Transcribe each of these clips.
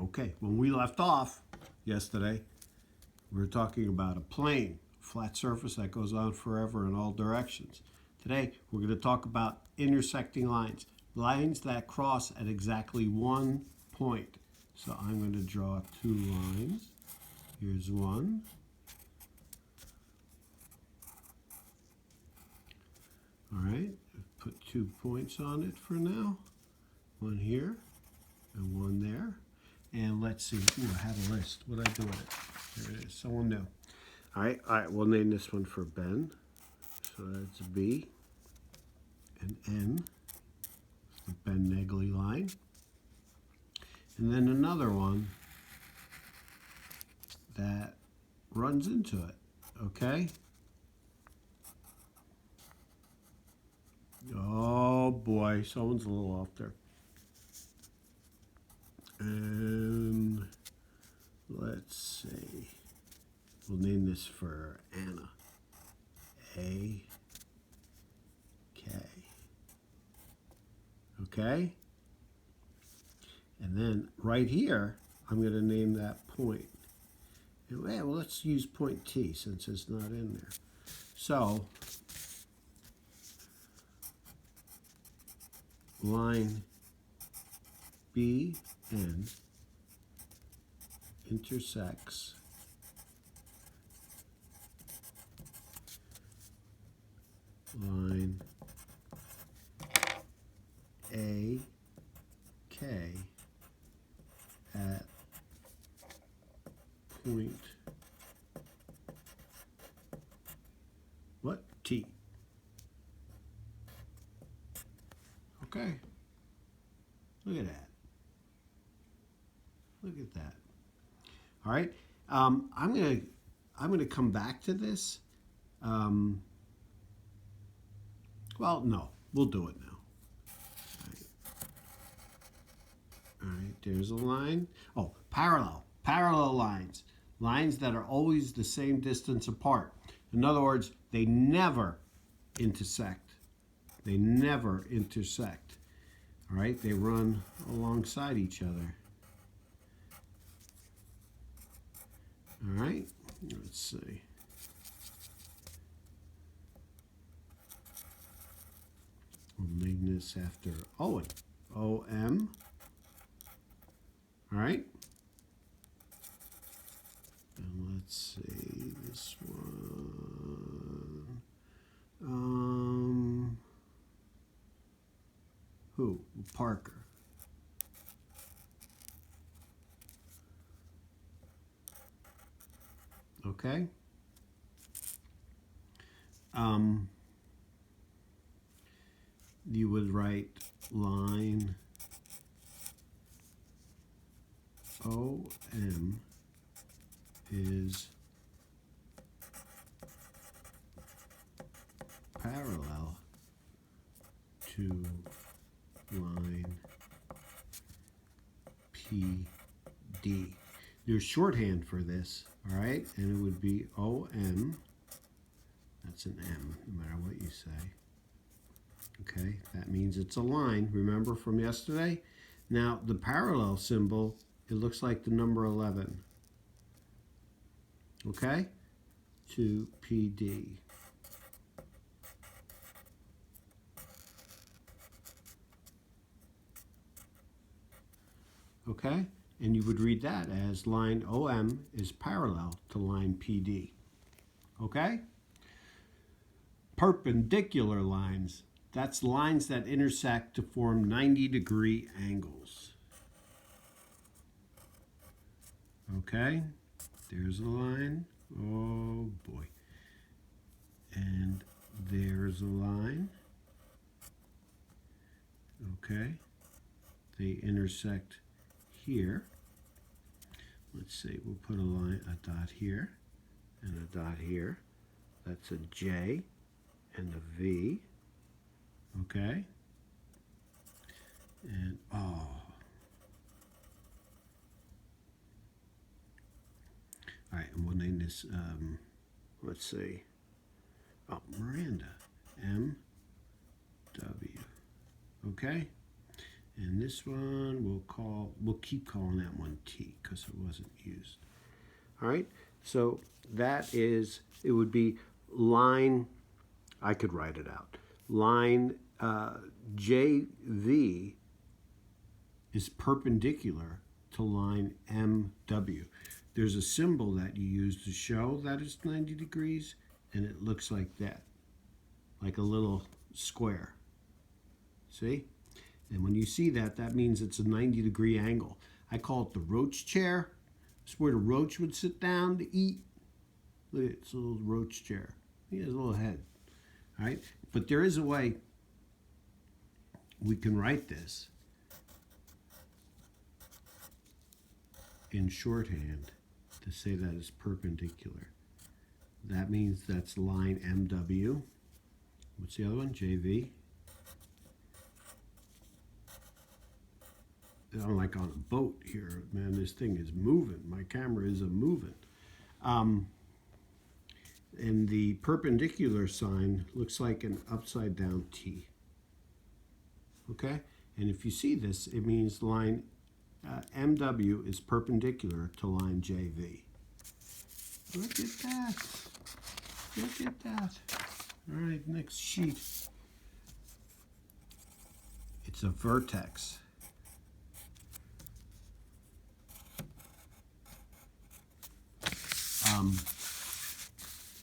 Okay, when we left off yesterday, we were talking about a plane, flat surface that goes on forever in all directions. Today, we're going to talk about intersecting lines, lines that cross at exactly one point. So I'm going to draw two lines. Here's one. All right, put 2 points on it for now. One here and one there. And let's see. Ooh, I had a list. What did I do with it? There it is. Someone knew. All right. We'll name this one for Ben. So that's B and N. The Ben Negley line. And then another one that runs into it. Okay? Oh boy, someone's a little off there. And let's see. We'll name this for Anna. A K. Okay? And then right here, I'm going to name that point. And, well, let's use point T since it's not in there. So, line BN intersects line AK at point what? T. Okay. Look at that. Look at that. All right. I'm gonna come back to this. Well, no, we'll do it now. All right, there's a line. Oh, parallel lines. Lines that are always the same distance apart. In other words, they never intersect. They never intersect. All right, they run alongside each other. All right, let's see. We'll name this after Owen. O-M. All right. And let's see this one. Who? Parker. Okay. You would write line OM is parallel to line PD. There's shorthand for this, all right? And it would be OM. That's an M, no matter what you say. Okay, that means it's a line. Remember from yesterday? Now, the parallel symbol, it looks like the number 11. Okay? To PD. Okay? And you would read that as line OM is parallel to line PD. Okay? Perpendicular lines. That's lines that intersect to form 90-degree angles. Okay? There's a line. Oh boy. And there's a line. Okay? They intersect here. Let's see, we'll put a dot here and a dot here. That's a J and a V. Okay? And All right, and we'll name this, let's see, Miranda, M-W. Okay? And this one we'll keep calling that one T because it wasn't used. All right, so that is, it would be line, I could write it out. Line JV is perpendicular to line MW. There's a symbol that you use to show that it's 90 degrees, and it looks like that, like a little square. See? And when you see that, that means it's a 90-degree angle. I call it the roach chair. It's where the roach would sit down to eat. Look at it, it's a little roach chair. He has a little head. All right? But there is a way we can write this in shorthand to say that it's perpendicular. That means that's line MW. What's the other one? JV. I'm like on a boat here, man. This thing is moving. My camera is moving. And the perpendicular sign looks like an upside down T. Okay? And if you see this, it means line MW is perpendicular to line JV. Look at that. Look at that. All right, next sheet. It's a vertex.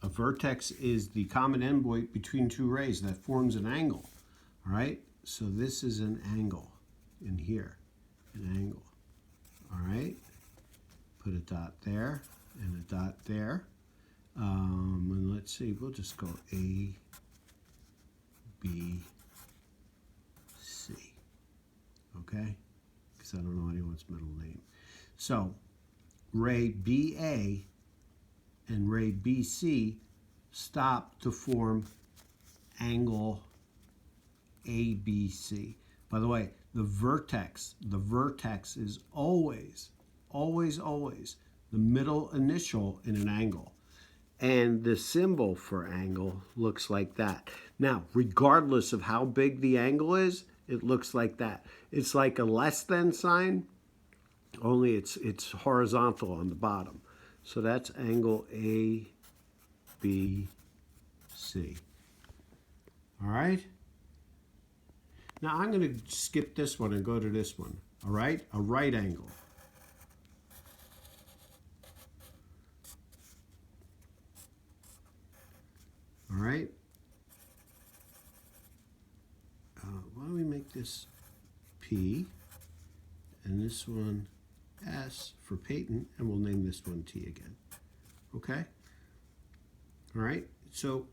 A vertex is the common endpoint between two rays that forms an angle. All right, so this is an angle in here, an angle. All right, put a dot there and a dot there. And let's see, we'll just go A, B, C. Okay, because I don't know anyone's middle name. So ray BA and ray BC stop to form angle ABC. By the way, the vertex is always the middle initial in an angle. And the symbol for angle looks like that. Now, regardless of how big the angle is, it looks like that. It's like a less than sign, only it's horizontal on the bottom. So that's angle ABC. All right? Now I'm going to skip this one and go to this one. All right? A right angle. All right? Why don't we make this P and this one S for Peyton, and we'll name this one T again. Okay? All right? So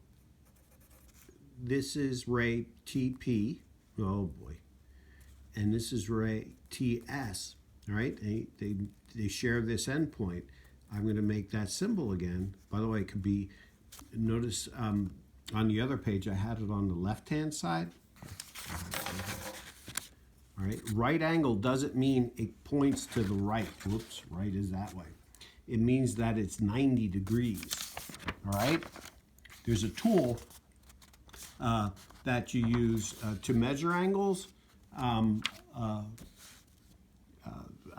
this is ray TP. Oh boy. And this is ray TS. All right? They share this endpoint. I'm going to make that symbol again. By the way, it could be, notice on the other page I had it on the left-hand side. All right, right angle doesn't mean it points to the right. Whoops, right is that way. It means that it's 90 degrees. All right, there's a tool that you use to measure angles. I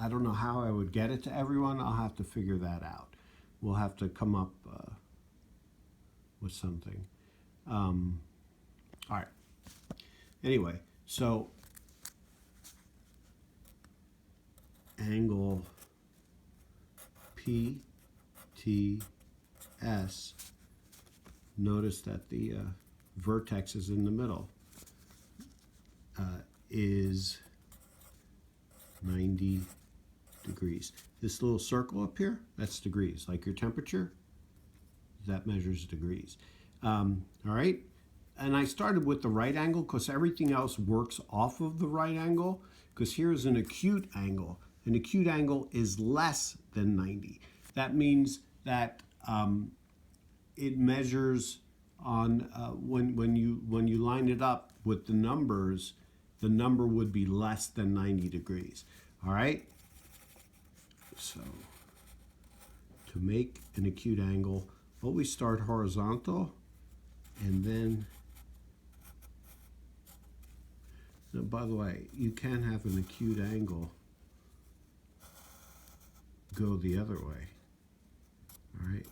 don't know how I would get it to everyone. I'll have to figure that out. We'll have to come up with something. All right. Anyway, so angle PTS, notice that the vertex is in the middle, is 90 degrees. This little circle up here, that's degrees, like your temperature, that measures degrees. All right, and I started with the right angle because everything else works off of the right angle, because here's an acute angle. An acute angle is less than 90. That means that it measures on when you line it up with the numbers, the number would be less than 90 degrees. All right. So to make an acute angle, always start horizontal and then Now, by the way, you can have an acute angle go the other way. All right.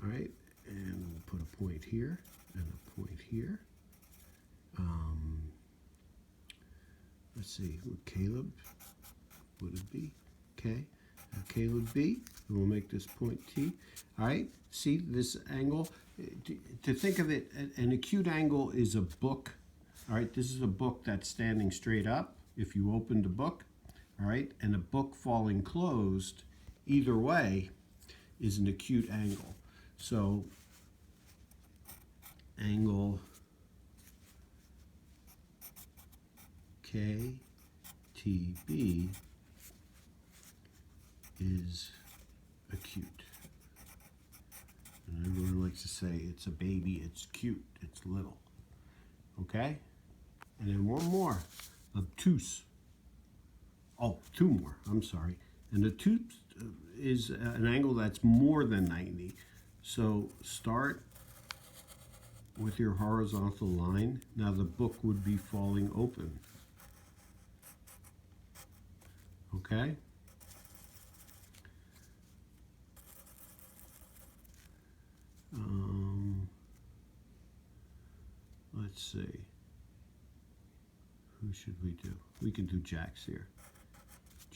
All right, and we'll put a point here and a point here. Let's see, Caleb, would it be? Okay, Caleb B, and we'll make this point T. All right, see this angle? To think of it, an acute angle is a book. All right, this is a book that's standing straight up if you opened a book. All right, and a book falling closed, either way, is an acute angle. So, angle KTB is acute. And everyone likes to say it's a baby, it's cute, it's little. Okay? And then one more, obtuse. Oh, two more, I'm sorry. And obtuse is an angle that's more than 90. So start with your horizontal line. Now the book would be falling open. Okay? Let's see. Who should we do? We can do jacks here.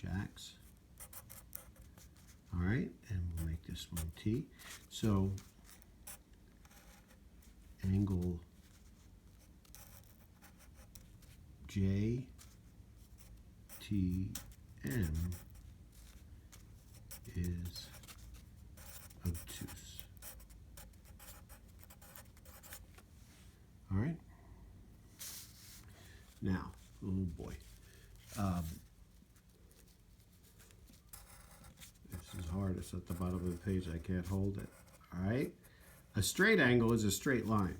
Jacks. All right, and we'll make this one T. So angle JTM is obtuse. All right. Now, oh boy. This is hard. It's at the bottom of the page. I can't hold it. All right. A straight angle is a straight line.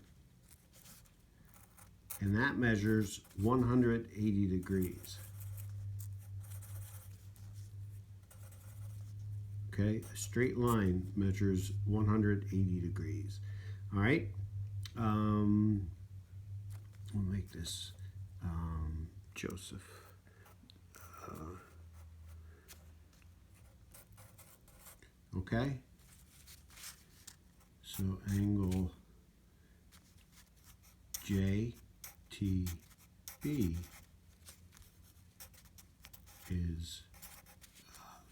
And that measures 180 degrees. Okay, a straight line measures 180 degrees. All right. We'll make this Joseph. Okay. So angle JTB is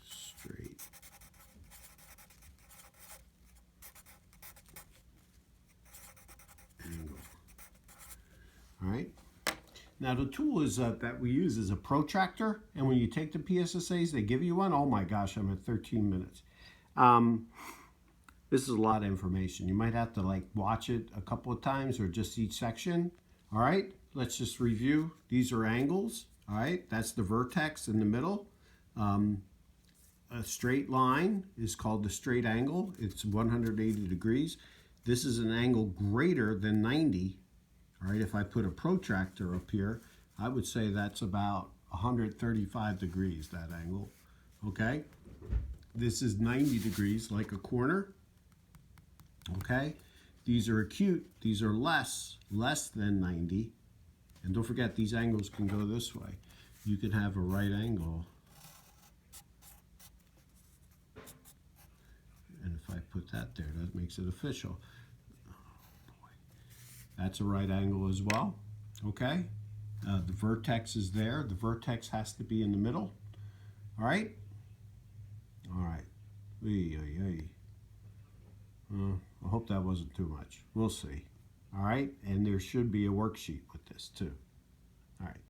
straight. Angle. All right. Now the tool is that we use is a protractor, and when you take the PSSAs, they give you one. Oh my gosh, I'm at 13 minutes. This is a lot of information. You might have to like watch it a couple of times or just each section. All right, let's just review. These are angles. All right, that's the vertex in the middle. A straight line is called the straight angle. It's 180 degrees. This is an angle greater than 90. All right, if I put a protractor up here, I would say that's about 135 degrees, that angle. Okay, this is 90 degrees, like a corner. Okay, these are acute, these are less than 90. And don't forget, these angles can go this way. You can have a right angle. And if I put that there, that makes it official. That's a right angle as well, okay? The vertex is there. The vertex has to be in the middle, all right? All right. I hope that wasn't too much. We'll see, all right? And there should be a worksheet with this too. All right.